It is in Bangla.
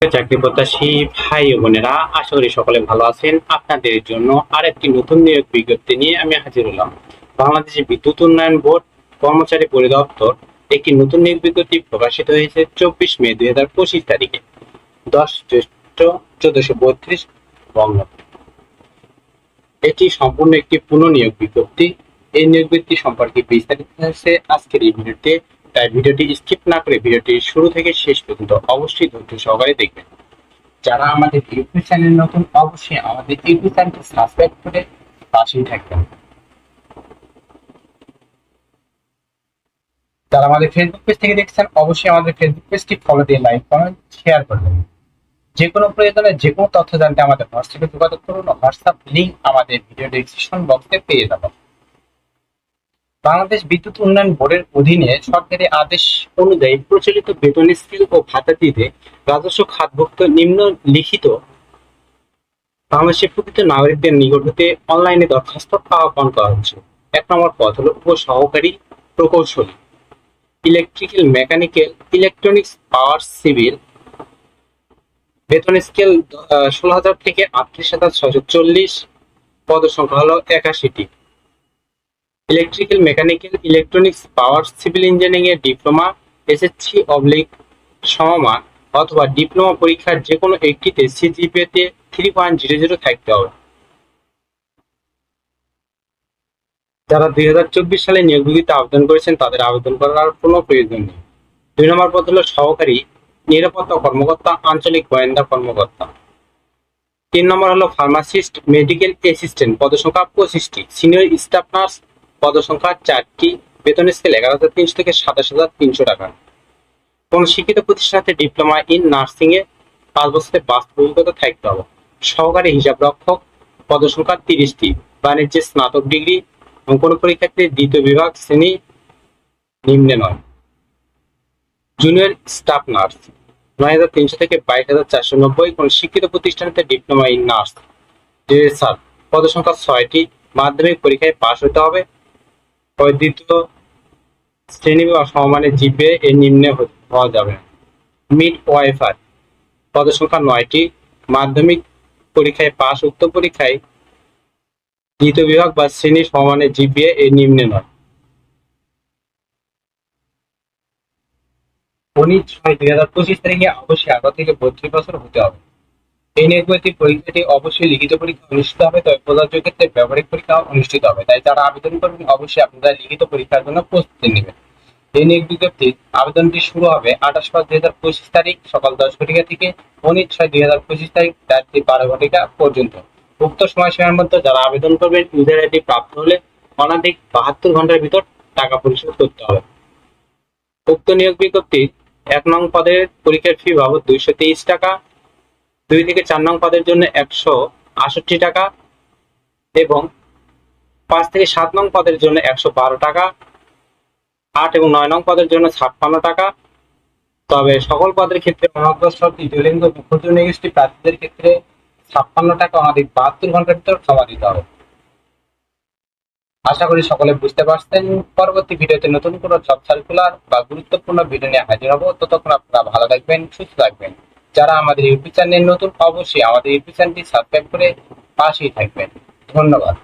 চাকরি প্রত্যাশী ভাই ও বোনেরা, আশা করি সকলে ভালো আছেন। আপনাদের জন্য আরেকটি নতুন নিয়োগ বিজ্ঞপ্তি নিয়ে আমি হাজির হলাম। বাংলাদেশ বিদ্যুৎ উন্নয়ন বোর্ড কর্মচারী পরিদপ্তর একটি নতুন নিয়োগ বিজ্ঞপ্তি প্রকাশিত হয়েছে 24 মে 2025 তারিখে, 10 জ্যৈষ্ঠ 1432 বঙ্গাব্দ। এটি সম্পূর্ণ একটি পুনঃনিয়োগ বিজ্ঞপ্তি। এই নিয়োগ বিজ্ঞপ্তি সম্পর্কে বিস্তারিত আছে আজকের এই ভিডিওতে, তাই ভিডিওটি স্কিপ না করে ভিডিওটি শুরু থেকে শেষ পর্যন্ত অবশ্যই ধৈর্য সহকারে দেখবেন। যারা আমাদের ইউটিউব চ্যানেল নতুন, অবশ্যই আমাদের ইউটিউব চ্যানেলটি সাবস্ক্রাইব করে পাশেই থাকবেন। যারা আমাদের ফেসবুক পেজ থেকে দেখছেন, অবশ্যই আমাদের ফেসবুক পেজটি ফলো দিয়ে লাইক কমেন্ট শেয়ার করবেন। যে কোনো প্রয়োজনে যে কোনো তথ্য জানতে আমাদের হোয়াটসঅ্যাপে যোগাযোগ করুন। হোয়াটসঅ্যাপ লিংক আমাদের ভিডিও ডেসক্রিপশন বক্সে পেয়ে যাবেন। বাংলাদেশ বিদ্যুৎ উন্নয়ন বোর্ডের অধীনে সরকারি আদেশ অনুযায়ী প্রচলিত বেতন স্কেল ও ভাতা দিতে রাজস্ব খাতভুক্ত নিম্নলিখিত বাংলাদেশের প্রকৃত নাগরিকদের নিকট হতে অনলাইনে দরখাস্ত আহ্বান করা হচ্ছে। 1 নম্বর পদ হলো উপসহকারী প্রকৌশলী, ইলেকট্রিক্যাল, মেকানিক্যাল, ইলেকট্রনিক্স, পাওয়ার, সিভিল। বেতন স্কেল 16,000 থেকে 38,640। পদ সংখ্যা হলো 81টি। ইলেকট্রিক্যাল, মেকানিক্যাল, ইলেকট্রনিক্স, পাওয়ার, সিভিল ইঞ্জিনিয়ারিং এর ডিপ্লোমা, এসএসসি সমমান অথবা ডিপ্লোমা পরীক্ষার যে কোনো একটিতে সিজিপিএ তে 3.00 থাকতে হবে। যারা 2024 সালে নিয়োগ বিজ্ঞপ্তিতে আবেদন করেছেন তাদের আবেদন করার কোনো প্রয়োজন নেই। 2 নম্বর পদ হলো সহকারী নিরাপত্তা কর্মকর্তা, আঞ্চলিক গোয়েন্দা কর্মকর্তা। 3 নম্বর হলো ফার্মাসিস্ট, মেডিকেল অ্যাসিস্ট্যান্ট, পদসংখ্যা 25টি। সিনিয়র স্টাফ নার্স, পদসংখ্যা 4টি। বেতন স্কেল 11,300 থেকে 27,300 টাকা। কোন শিক্ষিত প্রতিষ্ঠানে ডিপ্লোমা ইন নার্সিং এ 5 বছরের বাস্তব অভিজ্ঞতা থাকতে হবে। সহকারী হিসাব রক্ষক, পদসংখ্যা 30টি। বাণিজ্যে স্নাতক ডিগ্রি। কোন পরীক্ষার্থী দ্বিতীয় বিভাগ শ্রেণী নিম্নে নয়। জুনিয়র স্টাফ নার্স 9,300 থেকে 22,490। কোন শিক্ষিত প্রতিষ্ঠানে ডিপ্লোমা ইন নার্স ড্রেসার, পদসংখ্যা 6টি। মাধ্যমিক পরীক্ষায় পাশ হতে হবে। দ্বিতীয় শ্রেণী বা সমমানের জিপিএ এর নিম্নে হওয়া যাবে না। মিড ওয়াইফার, পদসংখ্যা 9টি। মাধ্যমিক পরীক্ষায় পাশ। উক্ত পরীক্ষায় দ্বিতীয় বিভাগ বা শ্রেণী সমমানের জিপিএ এর নিম্নে নয়। 19/6/2025 তারিখে অবশ্যই আগে থেকে 32 বছর হতে হবে। এই নিয়োগের পরীক্ষাটি অবশ্যই লিখিত পরীক্ষা অনুষ্ঠিত হবে, তবে প্রযোজ্য ক্ষেত্রে ব্যবহারিক পরীক্ষা অনুষ্ঠিত হবে। তাই যারা আবেদন করবেন অবশ্যই আপনারা লিখিত পরীক্ষার জন্য প্রস্তুতি নেবেন। এই নিয়োগ বিজ্ঞপ্তির আবেদনটি শুরু হবে 28/5/2025 তারিখ সকাল 10 ঘটিকা থেকে 19/6/2025 তারিখ রাত্রি 12 ঘটিকা পর্যন্ত। উক্ত সময়সীমার মধ্যে যারা আবেদন করবেন ইউজার আইডি প্রাপ্ত হলে অনধিক 72 ঘন্টার ভিতর টাকা পরিশোধ করতে হবে। উক্ত নিয়োগ বিজ্ঞপ্তি 1 নং পদের পরীক্ষার ফি বাবদ 223 টাকা, 2 থেকে 4 নং পদের জন্য 168 টাকা এবং 5 থেকে 7 নং পদের জন্য 112 টাকা, 8 এবং 9 নং পদের জন্য 56 টাকা। তবে সকল পদের ক্ষেত্রে অনগ্রসর তৃতীয় লিঙ্গ ক্ষুদ্র নিগোষ্ঠী প্রার্থীদের ক্ষেত্রে 56 টাকা অনধিক 72 ঘন্টার ভিতর জমা দিতে হবে। আশা করি সকলে বুঝতে পারছেন। পরবর্তী ভিডিওতে নতুন কোনো জব সার্কুলার বা গুরুত্বপূর্ণ ভিডিও নিয়ে হাজির হব। ততক্ষণ আপনারা ভালো থাকবেন, সুস্থ থাকবেন। যারা আমাদের ইউটিউব চ্যানেল নতুন, অবশ্যই আমাদের ইউটিউব চ্যানেলটি সাবস্ক্রাইব করে পাশেই থাকবেন। ধন্যবাদ।